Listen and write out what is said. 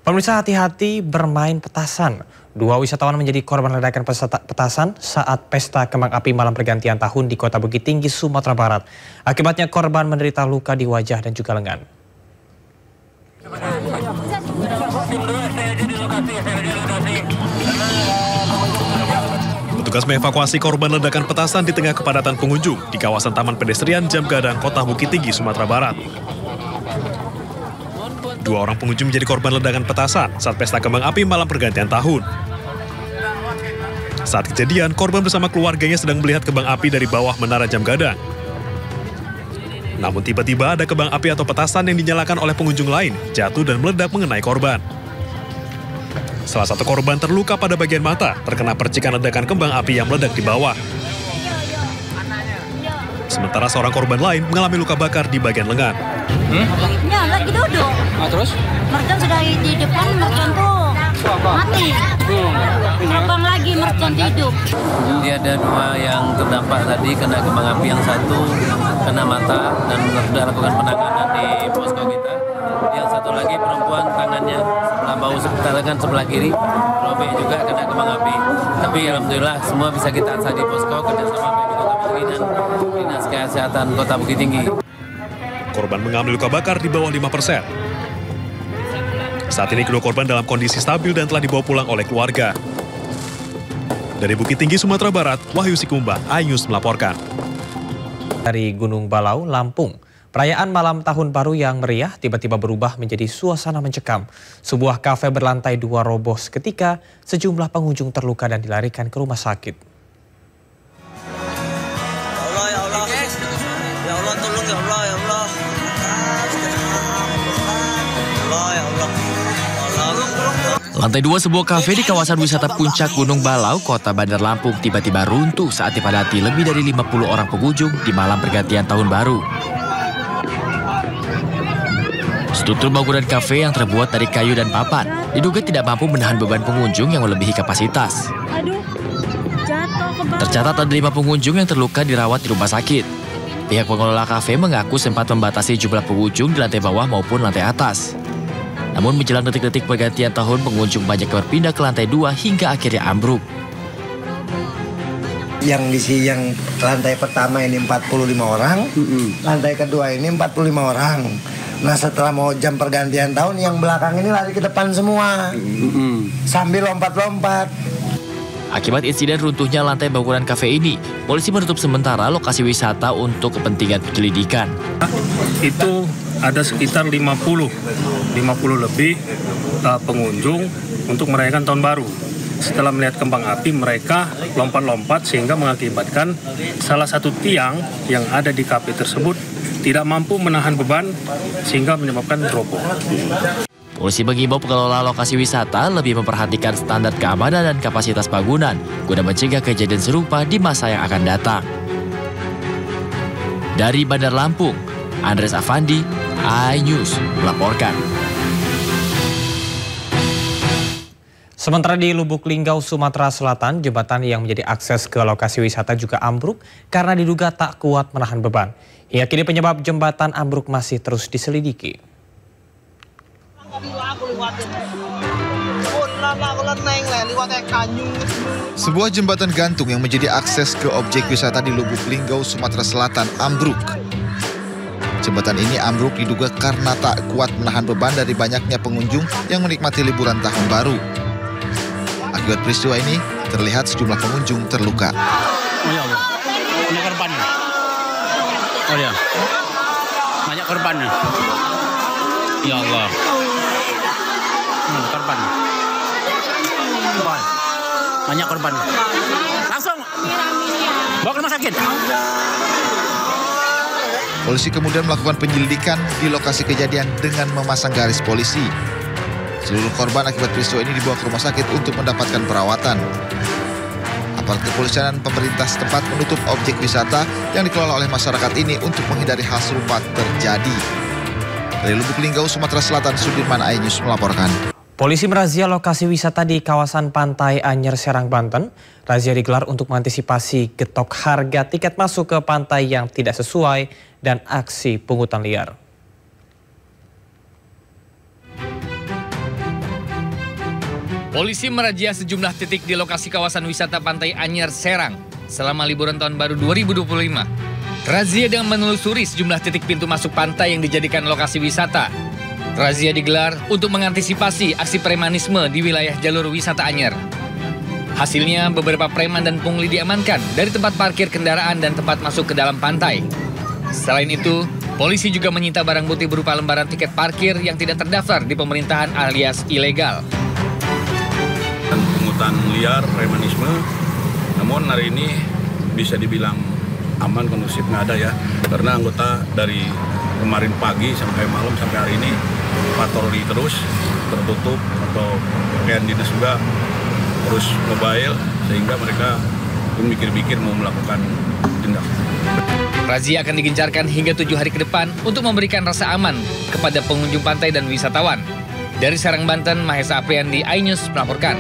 Pemirsa, hati-hati bermain petasan. Dua wisatawan menjadi korban ledakan petasan saat pesta kembang api malam pergantian tahun di Kota Bukit Tinggi, Sumatera Barat. Akibatnya korban menderita luka di wajah dan juga lengan. Petugas mengevakuasi korban ledakan petasan di tengah kepadatan pengunjung di kawasan Taman Pedestrian Jam Gadang, Kota Bukit Tinggi, Sumatera Barat. Dua orang pengunjung menjadi korban ledakan petasan saat pesta kembang api malam pergantian tahun. Saat kejadian, korban bersama keluarganya sedang melihat kembang api dari bawah menara Jam Gadang. Namun tiba-tiba ada kembang api atau petasan yang dinyalakan oleh pengunjung lain jatuh dan meledak mengenai korban. Salah satu korban terluka pada bagian mata terkena percikan ledakan kembang api yang meledak di bawah. Sementara seorang korban lain mengalami luka bakar di bagian lengan. Ya, lagi duduk. Nah, terus? Mercon sudah di depan, mercon tuh mati. Terbang lagi, mercon hidup. Jadi ada dua yang terdampak tadi kena kembang api, yang satu kena mata dan sudah lakukan penanganan di posko kita. Yang satu lagi perempuan tangannya sebelah bahu tangan sebelah kiri robek juga kena kembang api. Tapi alhamdulillah semua bisa kita atasi di posko kerjasama PB Kota Bukit Tinggi dan Dinas Kesehatan Kota Bukit Tinggi. Korban mengalami luka bakar di bawah 5%. Saat ini kedua korban dalam kondisi stabil dan telah dibawa pulang oleh keluarga. Dari Bukit Tinggi, Sumatera Barat, Wahyu Sikumba, iNews melaporkan. Dari Gunung Balau, Lampung, perayaan malam tahun baru yang meriah tiba-tiba berubah menjadi suasana mencekam. Sebuah kafe berlantai 2 roboh seketika, sejumlah pengunjung terluka dan dilarikan ke rumah sakit. Ya Allah, ya Allah, tolong ya Allah, ya Allah. Lantai 2 sebuah kafe di kawasan wisata Puncak Gunung Balau, Kota Bandar Lampung tiba-tiba runtuh saat dipadati lebih dari 50 orang pengunjung di malam pergantian tahun baru. Struktur bangunan kafe yang terbuat dari kayu dan papan diduga tidak mampu menahan beban pengunjung yang melebihi kapasitas. Tercatat ada 5 pengunjung yang terluka dirawat di rumah sakit. Pihak pengelola kafe mengaku sempat membatasi jumlah pengunjung di lantai bawah maupun lantai atas. Namun menjelang detik-detik pergantian tahun, pengunjung banyak berpindah ke lantai 2 hingga akhirnya ambruk. Yang lantai pertama ini 45 orang, lantai kedua ini 45 orang. Nah setelah mau jam pergantian tahun, yang belakang ini lari ke depan semua, sambil lompat-lompat. Akibat insiden runtuhnya lantai bangunan kafe ini, polisi menutup sementara lokasi wisata untuk kepentingan penyelidikan. Itu ada sekitar 50 lebih pengunjung untuk merayakan tahun baru. Setelah melihat kembang api, mereka lompat-lompat sehingga mengakibatkan salah satu tiang yang ada di kafe tersebut tidak mampu menahan beban sehingga menyebabkan roboh. Polisi mengimbau pengelola lokasi wisata lebih memperhatikan standar keamanan dan kapasitas bangunan guna mencegah kejadian serupa di masa yang akan datang. Dari Bandar Lampung, Andres Afandi, iNews melaporkan. Sementara di Lubuk Linggau, Sumatera Selatan, jembatan yang menjadi akses ke lokasi wisata juga ambruk karena diduga tak kuat menahan beban. Hingga kini penyebab jembatan ambruk masih terus diselidiki. Sebuah jembatan gantung yang menjadi akses ke objek wisata di Lubuk Linggau, Sumatera Selatan ambruk. Jembatan ini ambruk diduga karena tak kuat menahan beban dari banyaknya pengunjung yang menikmati liburan tahun baru. Akibat peristiwa ini, terlihat sejumlah pengunjung terluka. Oh ya Allah, banyak korbannya. Oh ya, banyak korbannya. Ya Allah, korban. Banyak korban. Langsung bawa ke rumah sakit. Polisi kemudian melakukan penyelidikan di lokasi kejadian dengan memasang garis polisi. Seluruh korban akibat peristiwa ini dibawa ke rumah sakit untuk mendapatkan perawatan. Aparat kepolisian dan pemerintah setempat menutup objek wisata yang dikelola oleh masyarakat ini untuk menghindari hal serupa terjadi. Dari Lubuk Linggau, Sumatera Selatan, Sudirman, iNews melaporkan. Polisi merazia lokasi wisata di kawasan Pantai Anyer, Serang, Banten. Razia digelar untuk mengantisipasi getok harga tiket masuk ke pantai yang tidak sesuai dan aksi pungutan liar. Polisi merazia sejumlah titik di lokasi kawasan wisata Pantai Anyer, Serang selama liburan tahun baru 2025. Razia dengan menelusuri sejumlah titik pintu masuk pantai yang dijadikan lokasi wisata. Razia digelar untuk mengantisipasi aksi premanisme di wilayah jalur wisata Anyer. Hasilnya, beberapa preman dan pungli diamankan dari tempat parkir kendaraan dan tempat masuk ke dalam pantai. Selain itu, polisi juga menyita barang bukti berupa lembaran tiket parkir yang tidak terdaftar di pemerintahan alias ilegal. Pungutan liar, premanisme, namun hari ini bisa dibilang aman, kondusif, nggak ada ya. Karena anggota dari kemarin pagi sampai malam sampai hari ini patroli terus, tertutup atau pakaian dinas juga terus mobile, sehingga mereka pun mikir-mikir mau melakukan tindakan. Razia akan digencarkan hingga 7 hari ke depan untuk memberikan rasa aman kepada pengunjung pantai dan wisatawan. Dari Serang, Banten, Mahesa Apriandi, iNews melaporkan.